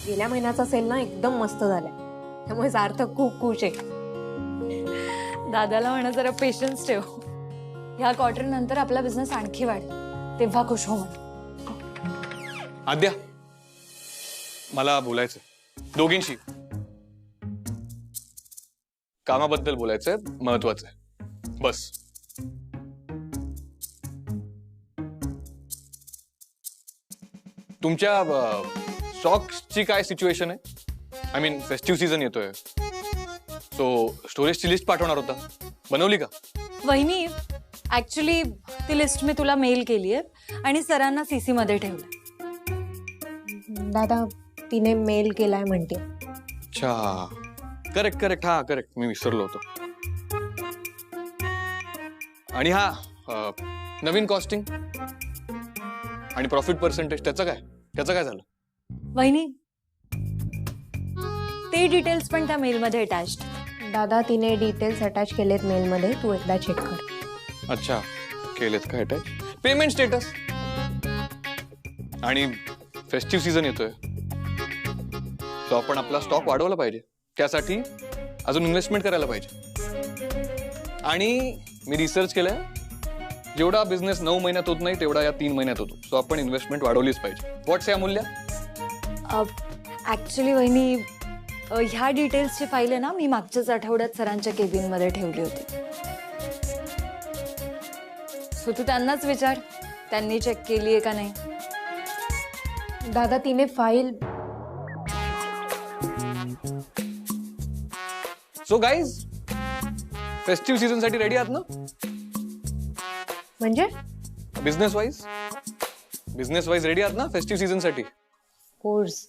गेल्या महिन्याचा सेल ना एकदम मस्त झालाय, त्यामुळे सार्थक खूप खुश आहे. दादाला म्हणा जरा पेशन्स ठेव. ह्या क्वार्टर नंतर आपला बिझनेस आणखी वाढेल, तेव्हा खुश हो म्हण. आद्या, मला बोलायचंय दोघींशी. कामाबद्दल बोलायचंय, महत्वाचं आहे. बस. तुमच्या स्टॉक्सची काय सिच्युएशन आहे? आय मीन फेस्टिव्ह सीझन येतोय, सो स्टोरेजची लिस्ट पाठवणार होता, बनवली का? वहिनी, ऍक्च्युली ती लिस्ट मी तुला मेल केली आहे आणि सरांना सीसी मध्ये ठेवलं. दादा तिने मेल केलाय म्हणते. अच्छा, करेक्ट करेक्ट, हा करेक्ट, मी विसरलो होतो. आणि हा नवीन कॉस्टिंग आणि प्रॉफिट पर्सेंटेज त्याचं काय झालं? वहिनी, ते डिटेल्स पण त्या मेल मध्ये अटॅच्ड. दादा तिने डिटेल्स अटॅच केलेत मेलमध्ये, तू एकदा चेक कर. अच्छा, केलेत काय अटॅच? Payment status. आणि फेस्टिव्ह सीझन येतोय, तो आपण आपला स्टॉक वाढवला पाहिजे, त्यासाठी अजून इन्व्हेस्टमेंट करायला पाहिजे. आणि मी रिसर्च केलंय, जेवढा बिझनेस 9 महिन्यात होत नाही तेवढा या 3 महिन्यात होतो, सो आपण इन्व्हेस्टमेंट वाढवलीच पाहिजे. व्हॉट्स या मूल्य? ऍक्च्युली वहिनी, ह्या डिटेल्सची फाईल आहे ना, मी मागच्याच आठवड्यात सरांच्या केबिन मध्ये ठेवली होती. सो तू त्यांनाच विचार, त्यांनी चेक केली आहे का नाही. दादा तिने file. So guys, festive season साठी रेडी आहात ना? म्हणजे बिझनेस वाईज रेडी आहात ना फेस्टिव्ह सीझन साठी? कोर्स.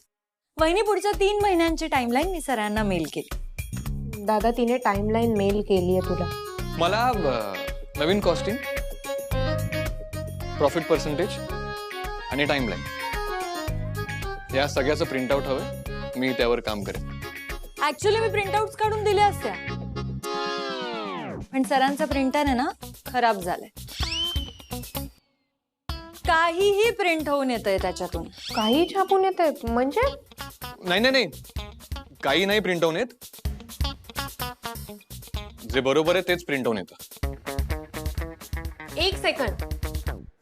वहिनी, पुढच्या 3 महिन्यांची टाइमलाईन मी सरांना मेल केली. दादा तिने टाइमलाईन मेल केली आहे तुला. मला नवीन कॉस्टिंग, प्रॉफिट पर्सेंटेज आणि टाइमलाईन या सगळ्याचं प्रिंटआउट हवंय. मी त्यावर काम करेन. ऍक्च्युली मी प्रिंटआउट्स काढून दिल्या असत्या, पण सरांचा प्रिंटर आहे ना खराब झालाय. काहीही प्रिंट होऊन येतंय त्याच्यातून. काही छापून येते म्हणजे? नाही, काही नाही प्रिंट होऊन येत. जे बरोबर आहे तेच प्रिंट होऊन येतं. एक सेकंड,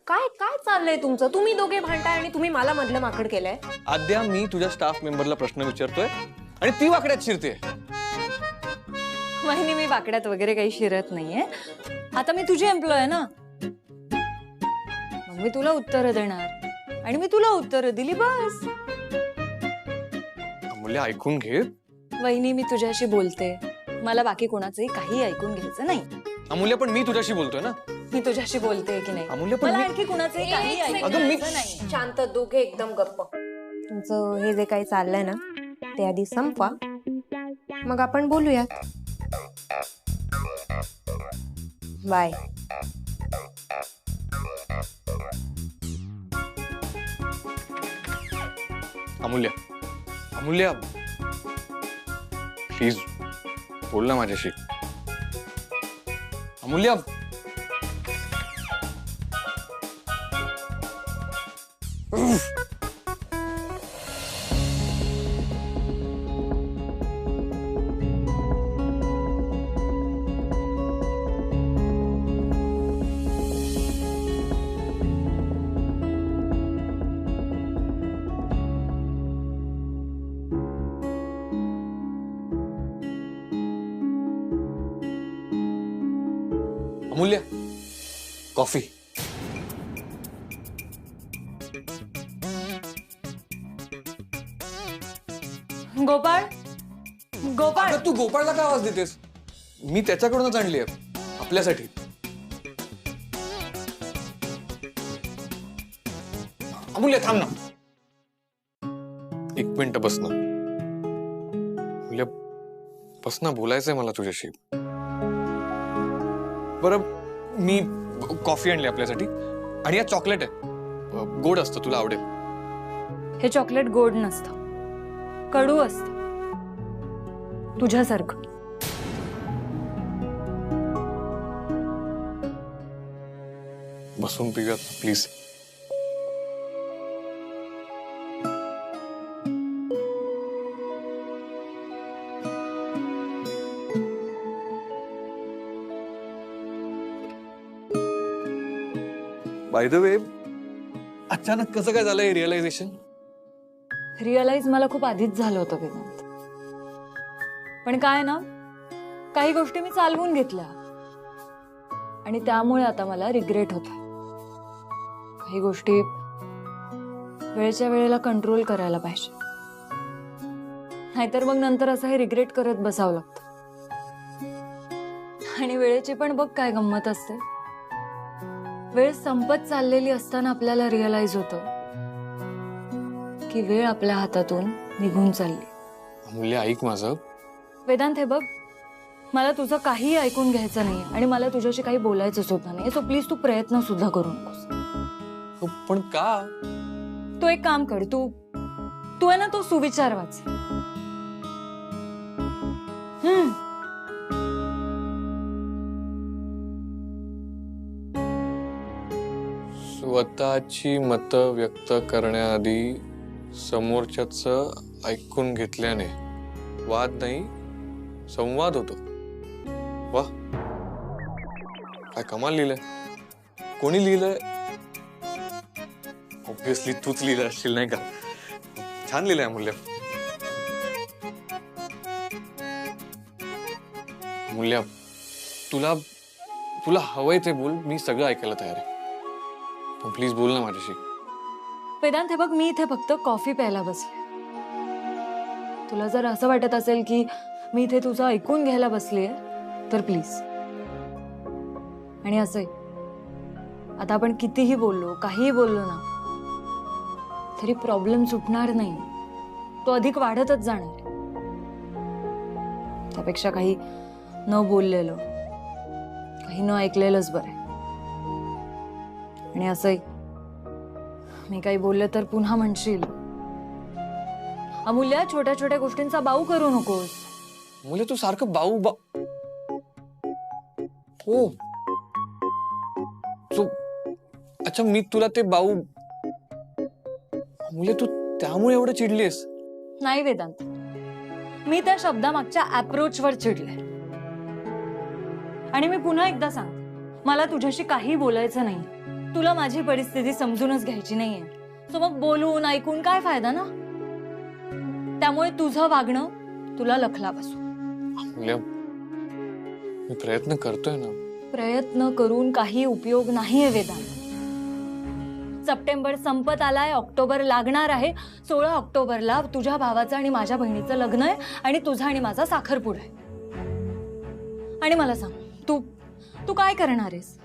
काय काय चाललंय तुमचं? तुम्ही दोघे भांडताय आणि तुम्ही मला मधलं माकड केलंय. आद्या, मी तुझ्या स्टाफ मेंबरला प्रश्न विचारतोय आणि ती वाकड्यात शिरते. वहिनी, मी वाकड्यात वगैरे काही शिरत नाहीये. आता मी तुझी एम्प्लॉय आहे ना, मग मी तुला उत्तरं देणार आणि मी तुला उत्तरं दिली, बस. अमूल्य, ऐकून घे. वहिनी, मी तुझ्याशी बोलते, मला बाकी कोणाचंही काही ऐकून घ्यायचं नाही. अमूल्य, पण मी तुझ्याशी बोलतोय ना. मी तुझ्याशी बोलते की नाही? अमूल्य, पण मला मी- आणखी कुणाचंही काही ऐकून अगं, मी- घ्यायचं नाही. शांत, दोघे एकदम गप्प. तुमचं हे जे काही चाललंय ना, ते आधी संपवा, मग आपण बोलूयात. बाय. अमूल्य, प्लीज बोल ना माझ्याशी. अमूल्य, अमूल्य, कॉफी. गोपाळ, गोपाळ, अगं, तू गोपाळला का आवाज देतेस? मी त्याच्याकडूनच आणली आहे आपल्यासाठी. अमूल्य, थांब ना एक मिनिट. बस ना अमूल्य, बस ना, बोलायचंय मला तुझ्याशी. बरं, मी कॉफी आणली आपल्यासाठी आणि या चॉकलेट आहे, गोड असतं, तुला आवडेल. हे चॉकलेट गोड नसतं, कडू असतं, तुझ्यासारखं. बसून पिऊयात प्लीज. बाय द वे, अचानक कसं काय झालंय रिअलायझेशन? रिअलाइज मला खूप आधीच झालं होतं वेदांत. पण काय ना, काही गोष्टी मी चालवून घेतल्या आणि त्यामुळे आता मला रिग्रेट होत. काही गोष्टी वेळेच्या वेळेला कंट्रोल करायला पाहिजे, नाहीतर मग नंतर असं हे रिग्रेट करत बसावं लागतं. आणि वेळेची पण बघ काय गंमत असते. वेळ संपत चाललेली असताना आपल्याला रिअलाइज होतं की वेळ आपल्या हातातून निघून चालली. अमूल्य, ऐक माझं. वेदांत, हे बघ, मला तुझं काहीही ऐकून घ्यायचं नाही आणि मला तुझ्याशी काही बोलायचं सुद्धा नाही. सो प्लीज तू प्रयत्न सुद्धा करू नकोस. पण का? तू एक काम कर, तू आहे ना तो सुविचार वाच. स्वतःची मतं व्यक्त करण्याआधी समोरच्याचं ऐकून घेतल्याने वाद नाही, संवाद होतो. वा, काय कमाल लिहिलंय. कोणी लिहिलंय? ऑब्विसली तूच लिहिलं असशील, नाही का? छान लिहिलंय अमूल्य. अमूल्य, तुला तुला हवंय ते बोल, मी सगळं ऐकायला तयार आहे. पण प्लीज बोल ना माझ्याशी. वेदांत, हे बघ, मी इथे फक्त कॉफी प्यायला बसले. तुला जर असं वाटत असेल की मी इथे तुझं ऐकून घ्यायला बसलीये तर प्लीज. आणि असंही आता आपण कितीही बोललो, काहीही बोललो ना, तरी प्रॉब्लेम सुटणार नाही. तो अधिक वाढतच जाणार. त्यापेक्षा काही न बोललेलं, काही न ऐकलेलंच बरं. आणि असंही मी काही बोलले तर पुन्हा म्हणशील, अमूल्य, छोट्या छोट्या गोष्टींचा बाऊ करू नकोस. मुले तू सारखं बाऊ हो. अच्छा, मी तुला ते बाऊ. मुले तू त्यामुळे एवढं चिडलीस? नाही वेदांत, मी त्या शब्दामागच्या अप्रोचवर चिडले. आणि मी पुन्हा एकदा सांग, मला तुझ्याशी काही बोलायचं नाही. तुला माझी परिस्थिती समजूनच घ्यायची नाहीये. सो मग बोलून ऐकून काय फायदा ना? त्यामुळे तुझं वागणं तुला लखला बसू. मी प्रयत्न करतोय ना. प्रयत्न करून काही उपयोग नाहीये वेदांत. सप्टेंबर संपत आलाय, ऑक्टोबर लागणार आहे. 16 ऑक्टोबरला तुझ्या भावाचं आणि माझ्या बहिणीचं लग्न आहे आणि तुझा आणि माझा साखरपुडा आहे. आणि मला सांग, तू काय करणार आहेस?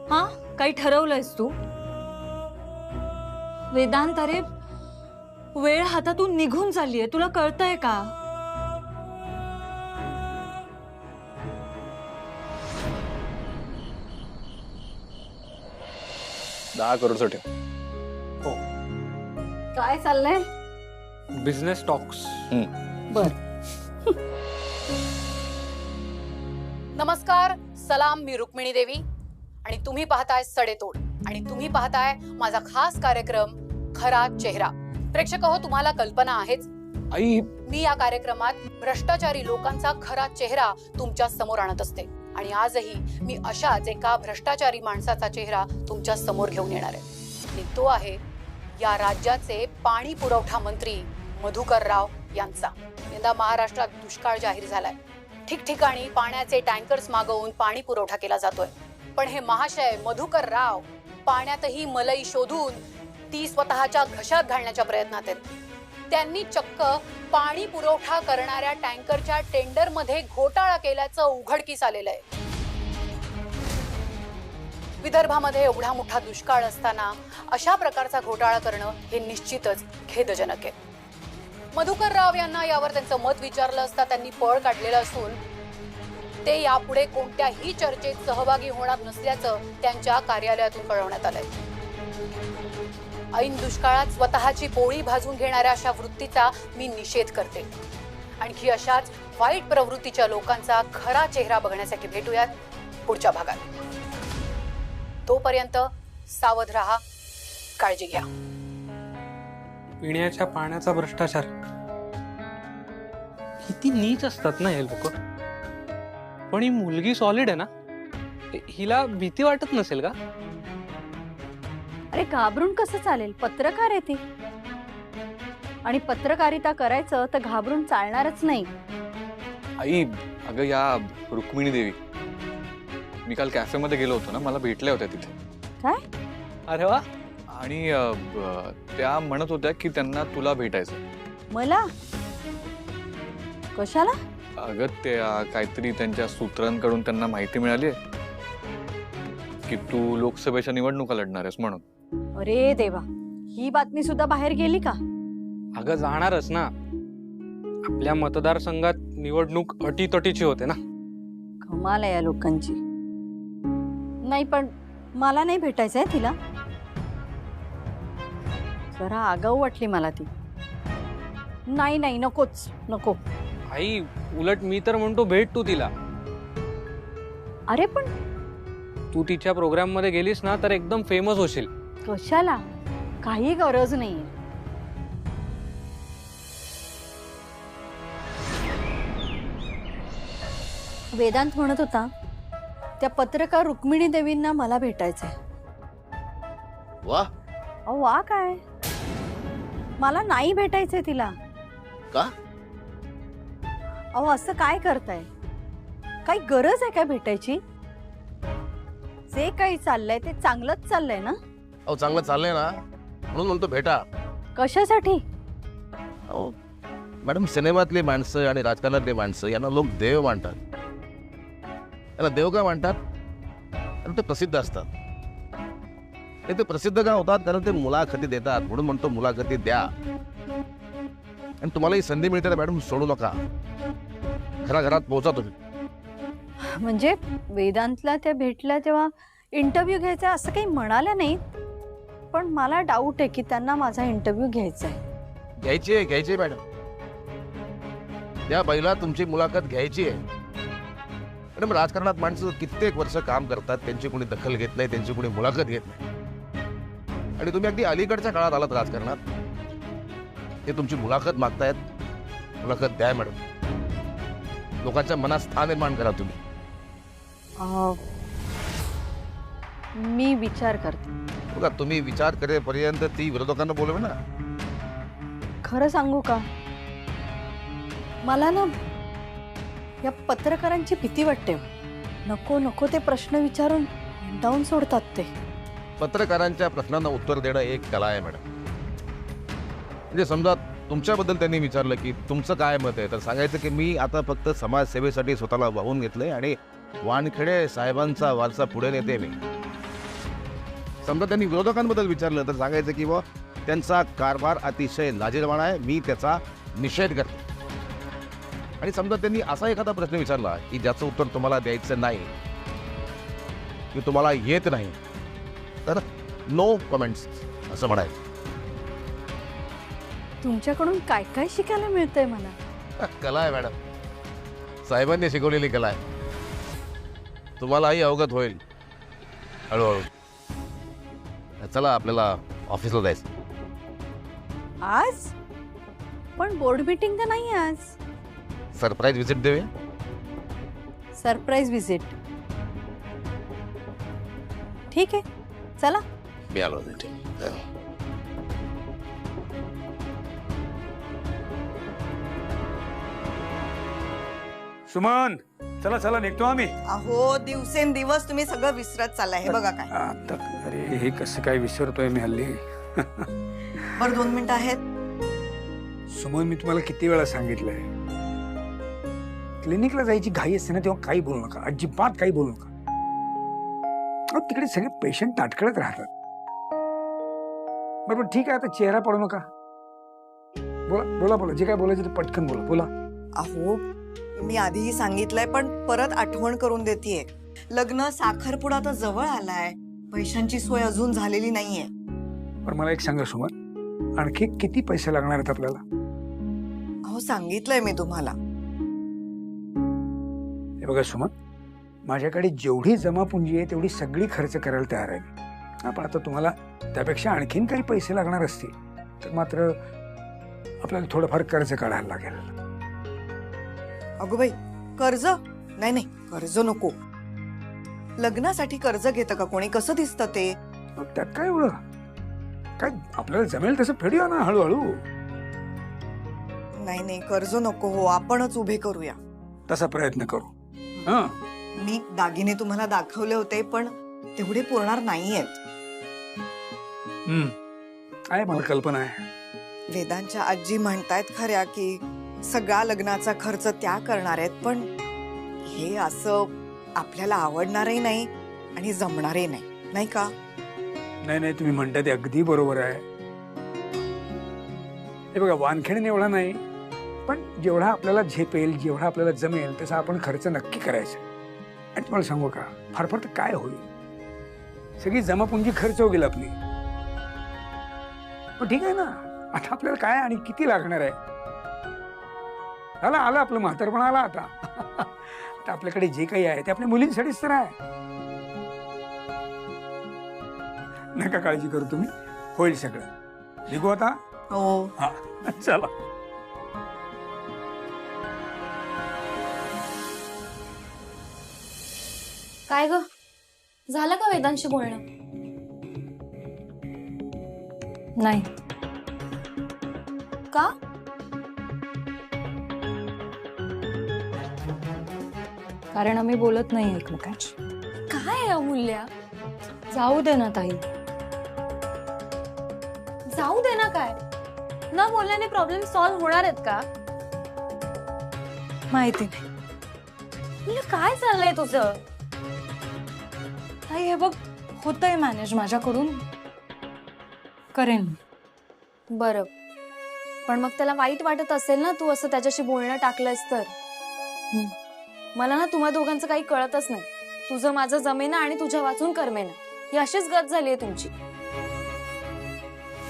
हा, काही ठरवलंयस तू? वेदांत, अरे वेळ हातातून निघून चाललीये, तुला कळतंय का? $10 करोड ठेव. काय चाललंय? Business talks. बर. नमस्कार, सलाम. मी रुक्मिणी देवी आणि तुम्ही पाहताय सडेतोड. आणि तुम्ही पाहताय माझा खास कार्यक्रम खरा चेहरा. प्रेक्षक हो, तुम्हाला कल्पना आहेच, आई, मी या कार्यक्रमात भ्रष्टाचारी लोकांचा खरा चेहरा तुमच्या समोर आणत असते. आणि आजही मी अशाच एका भ्रष्टाचारी माणसाचा चेहरा तुमच्या समोर घेऊन येणार आहे. आणि तो आहे या राज्याचे पाणी पुरवठा मंत्री मधुकर राव यांचा. यंदा महाराष्ट्रात दुष्काळ जाहीर झालाय. ठिकठिकाणी पाण्याचे टँकर्स मागवून पाणी पुरवठा केला जातोय. पण हे महाशय मधुकर राव पाण्यातही मलई शोधून ती स्वतःच्या घशात घालण्याच्या प्रयत्नात आहेत. त्यांनी चक्क पाणी पुरवठा करणाऱ्या टँकरच्या टेंडरमध्ये घोटाळा केल्याचं उघडकीस आलेलं आहे. विदर्भामध्ये एवढा मोठा दुष्काळ असताना अशा प्रकारचा घोटाळा करणं हे निश्चितच खेदजनक आहे. मधुकर राव यांना यावर त्यांचं मत विचारलं असता त्यांनी पळ काढलेलं असून ते यापुढे कोणत्याही चर्चेत सहभागी होणार नसल्याचं त्यांच्या कार्यालयातून कळवण्यात आलंय. ऐन दुष्काळात स्वतःची पोळी भाजून घेणाऱ्या अशा वृत्तीचा मी निषेध करते. आणखी अशाच वाईट प्रवृत्तीच्या लोकांचा खरा चेहरा बघण्यासाठी भेटूयात पुढच्या भागात. तोपर्यंत सावध राहा, काळजी घ्या. पिण्याच्या पाण्याचा भ्रष्टाचार. किती नीच असतात ना हे लोक. पण ही मुलगी सॉलिड आहे ना, हिला भीती वाटत नसेल का? अरे घाबरून कसं चालेल, पत्रकार आहे ती. आणि पत्रकारिता करायचं तर घाबरून चालणारच नाही. आई, अगं या रुक्मिणी देवी, मी काल कॅफेमध्ये गेलो होतो ना, मला भेटल्या होत्या तिथे. काय? अरे वा. आणि त्या म्हणत होत्या की त्यांना तुला भेटायचं. मला? कशाला? अगं त्या काहीतरी त्यांच्या सूत्रांकडून त्यांना माहिती मिळाली की तू लोकसभेच्या निवडणुका लढणार आहेस म्हणून. अरे देवा, ही बातमी सुद्धा बाहेर गेली का? अगं जाणारच ना. आपल्या मतदारसंघात निवडणूक अटीतटीची होते ना. कमाल आहे या लोकांची. नाही पण मला नाही भेटायचंय तिला. जरा आगाऊ वाटली मला ती. नाही नाही, नकोच, नको. आई, उलट मी तर म्हणतो भेट तू तिला. अरे पण तू तिच्या प्रोग्राम मध्ये गेलीस ना तर एकदम फेमस होशील. कशाला? काही गरज नाहीये. वेदांत म्हणत होता त्या पत्रकार रुक्मिणी देवींना मला भेटायचंय. वा. अहो वा काय? मला नाही भेटायचंय तिला. का? अहो असं काय करताय? काही गरज आहे काय भेटायची? जे काही चाललंय ते चांगलंच चाललंय ना? अहो चांगलं चाललंय ना, म्हणून म्हणतो भेटा. कशासाठी? अहो मॅडम, सिनेमातली माणसं आणि राजकारणातली माणसं यांना लोक देव मानतात. यांना देव का मानतात? कारण ते प्रसिद्ध असतात. ते प्रसिद्ध का होतात? कारण ते मुलाखती देतात. म्हणून म्हणतो मुलाखती द्या. आणि तुम्हाला ही संधी मिळते ना मॅडम, सोडू नका. घराघरात पोहोचा तुम्ही. म्हणजे वेदांतला त्या भेटल्या तेव्हा इंटरव्ह्यू घ्यायचा असं काही म्हणाल्या नाही, पण मला डाऊट आहे की त्यांना माझा इंटरव्ह्यू घ्यायचा आहे. घ्यायची आहे मॅडम. त्या बाईला तुमची मुलाखत घ्यायची आहे. मॅडम, राजकारणात माणसं कित्येक वर्ष काम करतात, त्यांची कोणी दखल घेत नाही, त्यांची कोणी मुलाखत घेत नाही. आणि तुम्ही अगदी अलीकडच्या काळात आलात राजकारणात, ते तुमची मुलाखत मागतायत. मुलाखत द्या मॅडम. लोकांच्या मनात स्थान निर्माण करा तुम्ही. मी विचार करते. बघा, तुम्ही विचार करेपर्यंत ती विरोधकांना बोलवे ना. खरं सांगू का, मला ना या पत्रकारांची भीती वाटते. नको नको ते प्रश्न विचारून डाऊन सोडतात ते. पत्रकारांच्या प्रश्नांना उत्तर देणं एक कला आहे मॅडम. म्हणजे समजा तुमच्याबद्दल त्यांनी विचारलं की तुमचं काय मत आहे, तर सांगायचं की मी आता फक्त समाजसेवेसाठी स्वतःला वाहून घेतलंय आणि वानखेडे साहेबांचा वारसा पुढे नेते मी. समजा त्यांनी विरोधकांबद्दल विचारलं तर सांगायचं की व त्यांचा कारभार अतिशय लाजिरवाणा आहे, मी त्याचा निषेध करतो. आणि समजा त्यांनी असा एखादा प्रश्न विचारला की ज्याचं उत्तर तुम्हाला द्यायचं नाही, की तुम्हाला येत नाही, तर नो कमेंट्स असं म्हणायचं. तुमच्याकडून काय काय शिकायला मिळतंय मला. कला आहे मॅडम, साहेबांनी शिकवलेली कला आहे. तुम्हालाही अवगत होईल हळूहळू. चला आपल्याला ऑफिसला जायचं. आज पण बोर्ड मीटिंग तर नाही आज. सरप्राईज व्हिजिट देऊया. सरप्राईज व्हिजिट ठीक आहे, चला. मी आलो ठीक. सुमन, चला चला निघतो आम्ही. अहो दिवसेंदिवस तुम्ही सगळं विसरत चाललाय. हे बघा काय. आता अरे हे कसं काय विसरतोय मी हल्ली. बरं 2 मिनिटं आहेत. सुमन, मी तुम्हाला किती वेळा सांगितलंय, क्लिनिकला जायची घाई असते ना तेव्हा काही बोलू नका, अजिबात काही बोलू नका. अहो, तिकडे सगळे पेशंट ताटकळत राहतात. बरोबर, ठीक आहे, आता चेहरा पडू नका. बोला बोला बोला, जे काय बोलायचं ते पटकन बोला. बोला. अहो मी आधीही सांगितलंय पण परत आठवण करून देतेय. लग्न साखरपुडा तर जवळ आलाय, पैशांची सोय अजून झालेली नाहीये. पण मला एक सांगा सुमन, आणखी किती पैसे लागणार आहेत आपल्याला? अहो सांगितलंय मी तुम्हाला. हे बघा सुमन, माझ्याकडे जेवढी जमापुंजी आहे तेवढी सगळी खर्च करायला तयार आहे. हा, पण आता तुम्हाला त्यापेक्षा आणखीन काही पैसे लागणार असतील तर मात्र आपल्याला थोडंफार कर्ज काढायला लागेल. अगो बाई, कर्ज? नाही नाही, कर्ज नको. लग्नासाठी कर्ज घेतं का कोणी? कसं दिसतं ते? मग त्यात काय एवढं? काय आपल्याला जमेल तसं फेडूया ना हळूहळू. नाही नाही, कर्ज नको हो, आपणच उभे करूया. तसा प्रयत्न करू. हा, मी दागिने तुम्हाला दाखवले होते पण तेवढे पुरणार नाहीयेत. आहे मला कल्पना आहे. वेदांच्या आजी म्हणतायत खऱ्या की सगळा लग्नाचा खर्च त्या करणार आहेत, पण हे असं आपल्याला आवडणारही नाही आणि जमणारही नाही, नाही का? नाही नाही, तुम्ही म्हणता ते अगदी बरोबर आहे. हे बघा, वानखेडणे एवढा नाही, पण जेवढा आपल्याला झेपेल, जेवढा आपल्याला जमेल तसा आपण खर्च नक्की करायचा. आणि तुम्हाला सांगू का, फार फार तर काय होईल, सगळी जमापुंजी खर्च होईल आपली. पण ठीक आहे ना, आता आपल्याला काय आणि किती लागणार आहे. आला आपलं म्हातारपण आला आता. आता आपल्याकडे जे काही आहे ते आपल्या मुलींसाठीच तर आहे. नका काळजी करू तुम्ही, होईल सगळं. निघू आता. हो. हा, चला. काय ग, झालं का वेदांशी बोलणं? नाही. का? कारण आम्ही बोलत नाही एकमेकांशी. काय अमूल्या, जाऊ दे ना ताई, जाऊ दे ना. काय न बोलल्याने प्रॉब्लेम सॉल्व्ह होणार आहेत का? माहिती नाही. काय चाललंय तुझं? ताई हे बघ, होतंय मॅनेज माझ्याकडून, करेन. बरं, पण मग त्याला वाईट वाटत असेल ना तू असं त्याच्याशी बोलणं टाकलंस तर. मला ना तुम्हा दोघांचं काही कळतच नाही. तुझं माझं जमेना आणि तुझ्या वाचून करमेना, ही अशीच गत झाली आहे तुमची.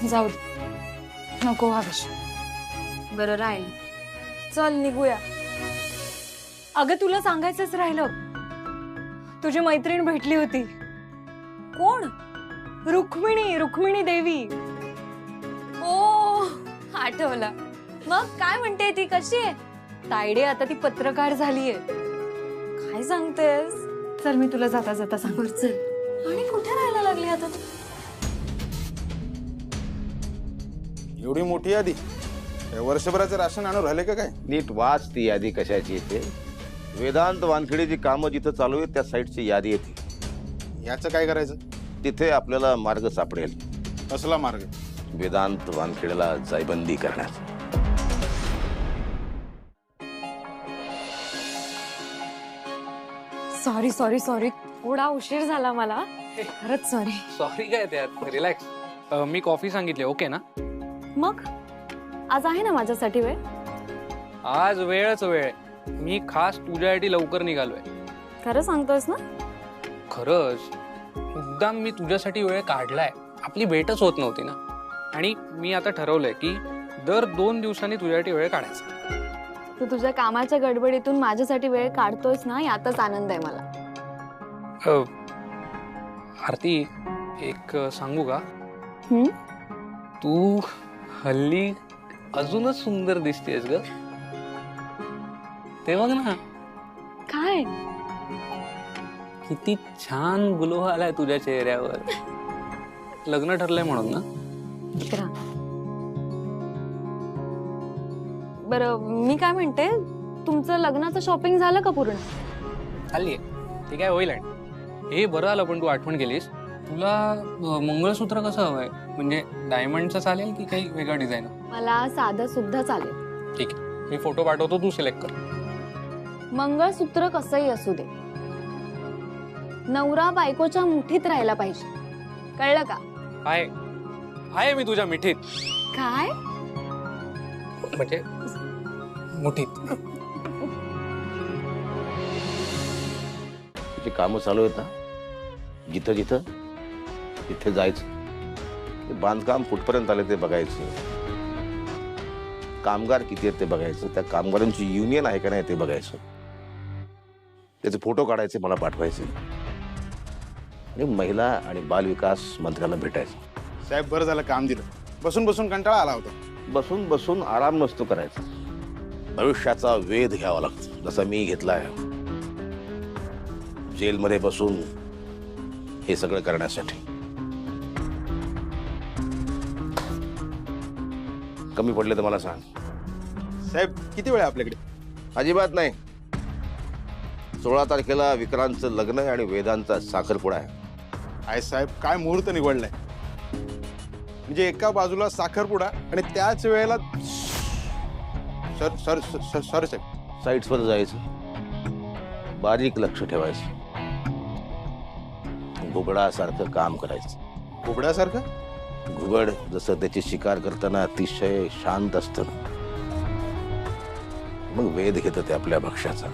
जाऊ दे, नको हा विषय. बरं राहील, चल निघूया. अगं तुला सांगायचंच राहिलं, तुझी मैत्रीण भेटली होती. कोण? रुक्मिणी देवी. ओ, आठवलं. मग काय म्हणते ती, कशी आहे? तायडे आता ती पत्रकार झालीये. काय सांगतेस? चल मी तुला जाता जाता सांग. चल. आणि कुठे राहायला लागली आता तू? एवढी मोठी यादी, वर्षभराचं राशन आणून राहिले का काय? नीट वाच ती यादी कशाची येते. वेदांत वानखेडेची कामं जिथं चालू आहेत त्या साईडची यादी येते. याचं काय करायचं? तिथे आपल्याला मार्ग सापडेल. कसला मार्ग? वेदांत वानखेडेला जायबंदी करण्याचा. सॉरी सॉरी सॉरी, थोडा उशीर झाला मला, खरंच सॉरी. सॉरी काय त्यात, रिलॅक्स. मी कॉफी सांगितली, ओके ना? मग आज आहे ना माझ्यासाठी वेळ? आज वेळच वेळ. मी खास तुझ्यासाठी लवकर निघालोय. खरं सांगतोयस ना? खरंच, मुद्दाम मी तुझ्यासाठी वेळ काढलाय. आपली भेटच होत नव्हती ना, आणि मी आता ठरवलंय की दर 2 दिवसांनी तुझ्यासाठी वेळ काढायचा. तू तुझ्या कामाच्या गडबडीतून माझ्यासाठी वेळ काढतोयस ना, यातच आनंद आहे मला. आरती, एक सांगू का? हम्म? तू हल्ली अजूनच सुंदर दिसतेस ग. ते बघ ना, काय? किती छान ग्लो आलाय तुझ्या चेहऱ्यावर. लग्न ठरलंय म्हणून ना? बरं, मी काय म्हणते, तुमचं लग्नाचं शॉपिंग झालं का पूर्ण? चाललीये, ते काय होईल. हे बरं आलं पण तू आठवण केलीस. तुला मंगळसूत्र कसं हवंय? म्हणजे डायमंडचं चालेल की काही वेगळं डिझाईन? मला साधं सुद्धा चालेल. ठीक आहे, मी फोटो पाठवतो, तू सिलेक्ट कर. मंगळसूत्र कसंही असू दे, नवरा बायकोच्या मुठीत राहायला पाहिजे, कळलं का? आहे मी तुझ्या मिठीत. काय म्हणजे मुठीत. जी कामं चालू आहेत ना, जिथं जिथं तिथे जायचं. ते बांधकाम कुठपर्यंत आले ते बघायचं. कामगार किती आहेत ते बघायचं. त्या कामगारांची युनियन आहे का नाही ते बघायचं. त्याचे फोटो काढायचे, मला पाठवायचे. आणि महिला आणि बालविकास मंत्र्यांना भेटायचं. साहेब, बरं झालं काम दिलं. बसून बसून कंटाळा आला होता. बसून बसून आराम नसतो करायचा. भविष्याचा वेध घ्यावा लागतो, जसा मी घेतलाय जेलमध्ये बसून हे सगळं करण्यासाठी. कमी पडले तर मला सांग. साहेब किती वेळ आहे आपल्याकडे? अजिबात नाही. 16 तारखेला विक्रांतचं लग्न आहे आणि वेदांचा साखरपुडा आहे. आहे साहेब, काय मुहूर्त निवडलाय. म्हणजे एका बाजूला साखरपुडा आणि त्याच वेळेला सर सर सर सर साहेब, साईट्सवर जायचं, बारीक लक्ष ठेवायचं, घुबडासारखं काम करायचं. घुबडासारखं? घुबड जसं त्याची शिकार करताना अतिशय शांत असतं ना, मग वेध घेतं ते आपल्या भक्ष्याचा.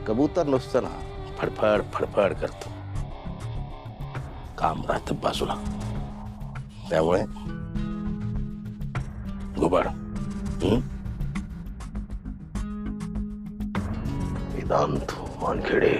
कबूतर नुसतं ना फडफड फडफड करतो, काम राहतं बाजूला. त्यामुळे घुबड वेदांत वानखेडे